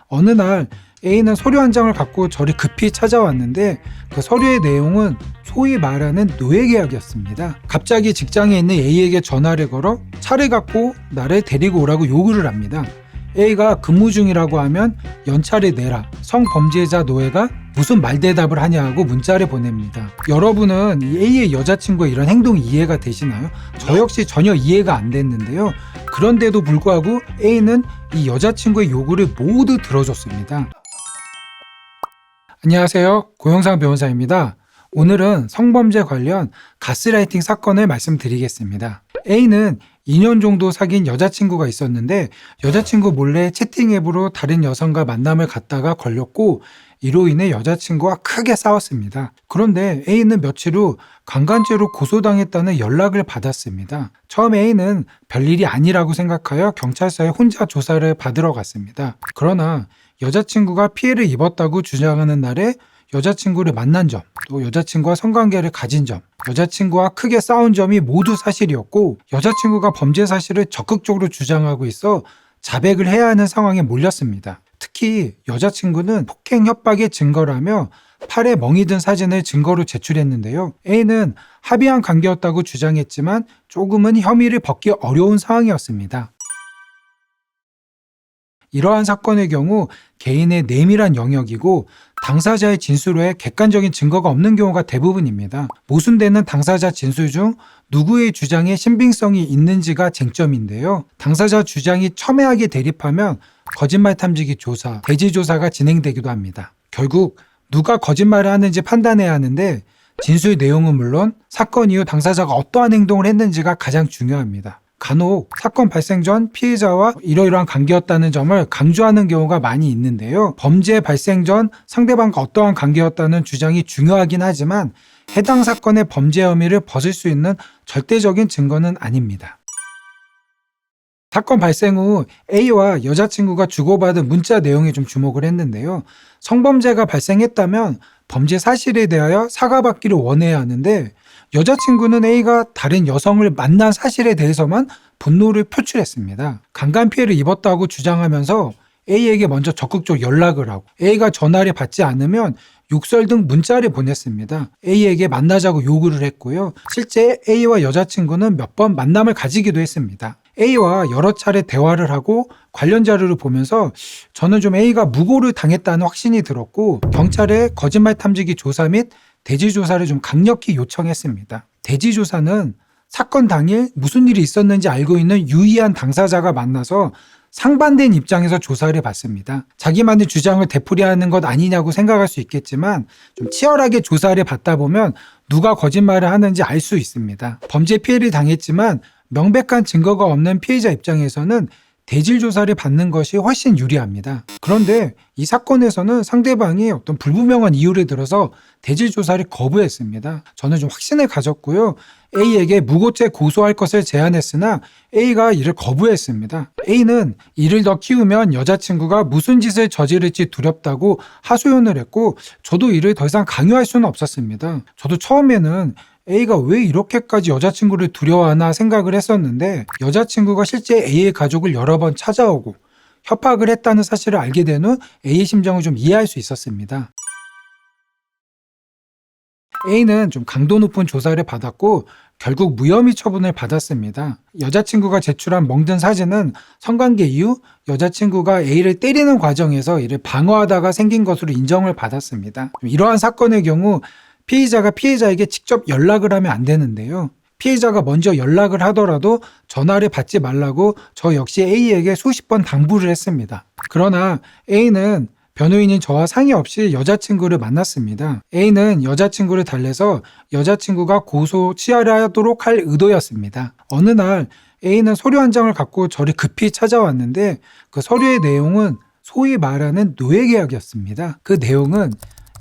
어느 날 A는 서류 한 장을 갖고 저를 급히 찾아왔는데 그 서류의 내용은 소위 말하는 노예계약이었습니다. 갑자기 직장에 있는 A에게 전화를 걸어 차를 갖고 나를 데리고 오라고 요구를 합니다. A가 근무 중이라고 하면 연차를 내라, 성범죄자 노예가 무슨 말대답을 하냐고 문자를 보냅니다. 여러분은 이 A의 여자친구의 이런 행동이 이해가 되시나요? 저 역시 전혀 이해가 안 됐는데요. 그런데도 불구하고 A는 이 여자친구의 요구를 모두 들어줬습니다. 안녕하세요. 고영상 변호사입니다. 오늘은 성범죄 관련 가스라이팅 사건을 말씀드리겠습니다. A는 2년 정도 사귄 여자친구가 있었는데 여자친구 몰래 채팅 앱으로 다른 여성과 만남을 갖다가 걸렸고 이로 인해 여자친구와 크게 싸웠습니다. 그런데 A는 며칠 후 강간죄로 고소당했다는 연락을 받았습니다. 처음 A는 별일이 아니라고 생각하여 경찰서에 혼자 조사를 받으러 갔습니다. 그러나 여자친구가 피해를 입었다고 주장하는 날에 여자친구를 만난 점, 또 여자친구와 성관계를 가진 점, 여자친구와 크게 싸운 점이 모두 사실이었고 여자친구가 범죄 사실을 적극적으로 주장하고 있어 자백을 해야 하는 상황에 몰렸습니다. 특히 여자친구는 폭행 협박의 증거라며 팔에 멍이 든 사진을 증거로 제출했는데요. A는 합의한 관계였다고 주장했지만 조금은 혐의를 벗기 어려운 상황이었습니다. 이러한 사건의 경우 개인의 내밀한 영역이고 당사자의 진술에 객관적인 증거가 없는 경우가 대부분입니다. 모순되는 당사자 진술 중 누구의 주장에 신빙성이 있는지가 쟁점인데요. 당사자 주장이 첨예하게 대립하면 거짓말 탐지기 조사, 대지 조사가 진행되기도 합니다. 결국 누가 거짓말을 하는지 판단해야 하는데 진술 내용은 물론 사건 이후 당사자가 어떠한 행동을 했는지가 가장 중요합니다. 간혹 사건 발생 전 피해자와 이러이러한 관계였다는 점을 강조하는 경우가 많이 있는데요. 범죄 발생 전 상대방과 어떠한 관계였다는 주장이 중요하긴 하지만 해당 사건의 범죄 혐의를 벗을 수 있는 절대적인 증거는 아닙니다. 사건 발생 후 A와 여자친구가 주고받은 문자 내용에 좀 주목을 했는데요. 성범죄가 발생했다면 범죄 사실에 대하여 사과받기를 원해야 하는데 여자친구는 A가 다른 여성을 만난 사실에 대해서만 분노를 표출했습니다. 강간 피해를 입었다고 주장하면서 A에게 먼저 적극적으로 연락을 하고 A가 전화를 받지 않으면 욕설 등 문자를 보냈습니다. A에게 만나자고 요구를 했고요. 실제 A와 여자친구는 몇 번 만남을 가지기도 했습니다. A와 여러 차례 대화를 하고 관련 자료를 보면서 저는 좀 A가 무고를 당했다는 확신이 들었고 경찰에 거짓말 탐지기 조사 및 대지조사를 좀 강력히 요청했습니다. 대지조사는 사건 당일 무슨 일이 있었는지 알고 있는 유의한 당사자가 만나서 상반된 입장에서 조사를 받습니다. 자기만의 주장을 되풀이하는 것 아니냐고 생각할 수 있겠지만 좀 치열하게 조사를 받다 보면 누가 거짓말을 하는지 알 수 있습니다. 범죄 피해를 당했지만 명백한 증거가 없는 피해자 입장에서는 대질 조사를 받는 것이 훨씬 유리합니다. 그런데 이 사건에서는 상대방이 어떤 불분명한 이유를 들어서 대질 조사를 거부했습니다. 저는 좀 확신을 가졌고요. A에게 무고죄 고소할 것을 제안했으나 A가 이를 거부했습니다. A는 이를 더 키우면 여자친구가 무슨 짓을 저지를지 두렵다고 하소연을 했고 저도 이를 더 이상 강요할 수는 없었습니다. 저도 처음에는 A가 왜 이렇게까지 여자친구를 두려워하나 생각을 했었는데 여자친구가 실제 A의 가족을 여러 번 찾아오고 협박을 했다는 사실을 알게 된 후 A의 심정을 좀 이해할 수 있었습니다. A는 좀 강도 높은 조사를 받았고 결국 무혐의 처분을 받았습니다. 여자친구가 제출한 멍든 사진은 성관계 이후 여자친구가 A를 때리는 과정에서 이를 방어하다가 생긴 것으로 인정을 받았습니다. 이러한 사건의 경우 피의자가 피해자에게 직접 연락을 하면 안 되는데요. 피해자가 먼저 연락을 하더라도 전화를 받지 말라고 저 역시 A에게 수십 번 당부를 했습니다. 그러나 A는 변호인인 저와 상의 없이 여자친구를 만났습니다. A는 여자친구를 달래서 여자친구가 고소 취하하도록 할 의도였습니다. 어느 날 A는 서류 한 장을 갖고 저를 급히 찾아왔는데 그 서류의 내용은 소위 말하는 노예계약이었습니다. 그 내용은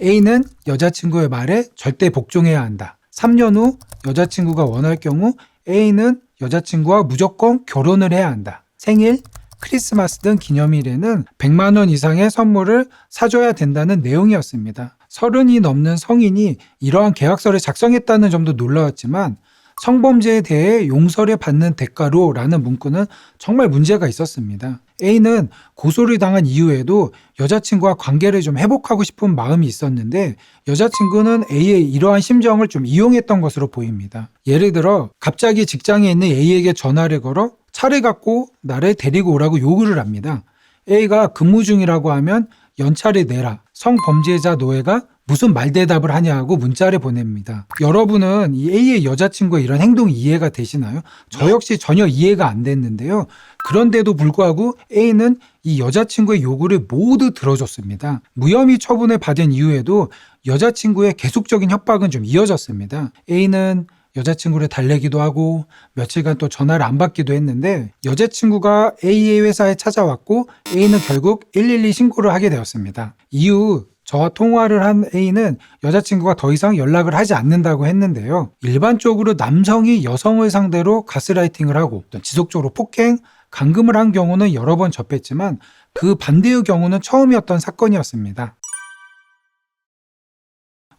A는 여자친구의 말에 절대 복종해야 한다. 3년 후 여자친구가 원할 경우 A는 여자친구와 무조건 결혼을 해야 한다. 생일, 크리스마스 등 기념일에는 100만 원 이상의 선물을 사줘야 된다는 내용이었습니다. 30이 넘는 성인이 이러한 계약서를 작성했다는 점도 놀라웠지만 성범죄에 대해 용서를 받는 대가로 라는 문구는 정말 문제가 있었습니다. A는 고소를 당한 이후에도 여자친구와 관계를 좀 회복하고 싶은 마음이 있었는데 여자친구는 A의 이러한 심정을 좀 이용했던 것으로 보입니다. 예를 들어 갑자기 직장에 있는 A에게 전화를 걸어 차를 갖고 나를 데리고 오라고 요구를 합니다. A가 근무 중이라고 하면 연차를 내라. 성범죄자 노예가 무슨 말대답을 하냐고 문자를 보냅니다. 여러분은 이 A의 여자친구의 이런 행동이 이해가 되시나요? 저 역시 전혀 이해가 안 됐는데요. 그런데도 불구하고 A는 이 여자친구의 요구를 모두 들어줬습니다. 무혐의 처분을 받은 이후에도 여자친구의 계속적인 협박은 좀 이어졌습니다. A는 여자친구를 달래기도 하고 며칠간 또 전화를 안 받기도 했는데 여자친구가 A의 회사에 찾아왔고 A는 결국 112 신고를 하게 되었습니다. 이후 저와 통화를 한 A는 여자친구가 더 이상 연락을 하지 않는다고 했는데요. 일반적으로 남성이 여성을 상대로 가스라이팅을 하고 지속적으로 폭행, 감금을 한 경우는 여러 번 접했지만 그 반대의 경우는 처음이었던 사건이었습니다.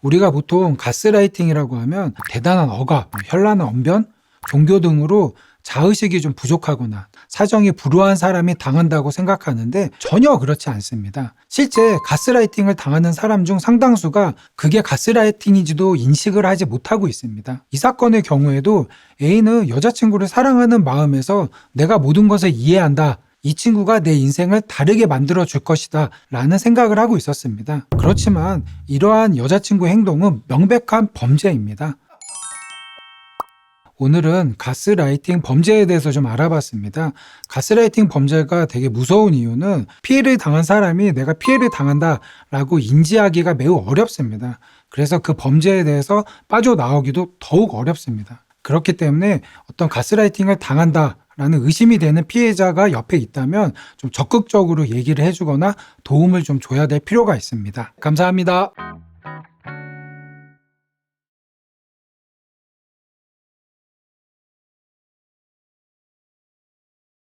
우리가 보통 가스라이팅이라고 하면 대단한 억압, 현란한 언변, 종교 등으로 자의식이 좀 부족하거나 사정이 불우한 사람이 당한다고 생각하는데 전혀 그렇지 않습니다. 실제 가스라이팅을 당하는 사람 중 상당수가 그게 가스라이팅인지도 인식을 하지 못하고 있습니다. 이 사건의 경우에도 A는 여자친구를 사랑하는 마음에서 내가 모든 것을 이해한다. 이 친구가 내 인생을 다르게 만들어 줄 것이다 라는 생각을 하고 있었습니다. 그렇지만 이러한 여자친구의 행동은 명백한 범죄입니다. 오늘은 가스라이팅 범죄에 대해서 좀 알아봤습니다. 가스라이팅 범죄가 되게 무서운 이유는 피해를 당한 사람이 내가 피해를 당한다 라고 인지하기가 매우 어렵습니다. 그래서 그 범죄에 대해서 빠져나오기도 더욱 어렵습니다. 그렇기 때문에 어떤 가스라이팅을 당한다 라는 의심이 되는 피해자가 옆에 있다면 좀 적극적으로 얘기를 해주거나 도움을 좀 줘야 될 필요가 있습니다. 감사합니다.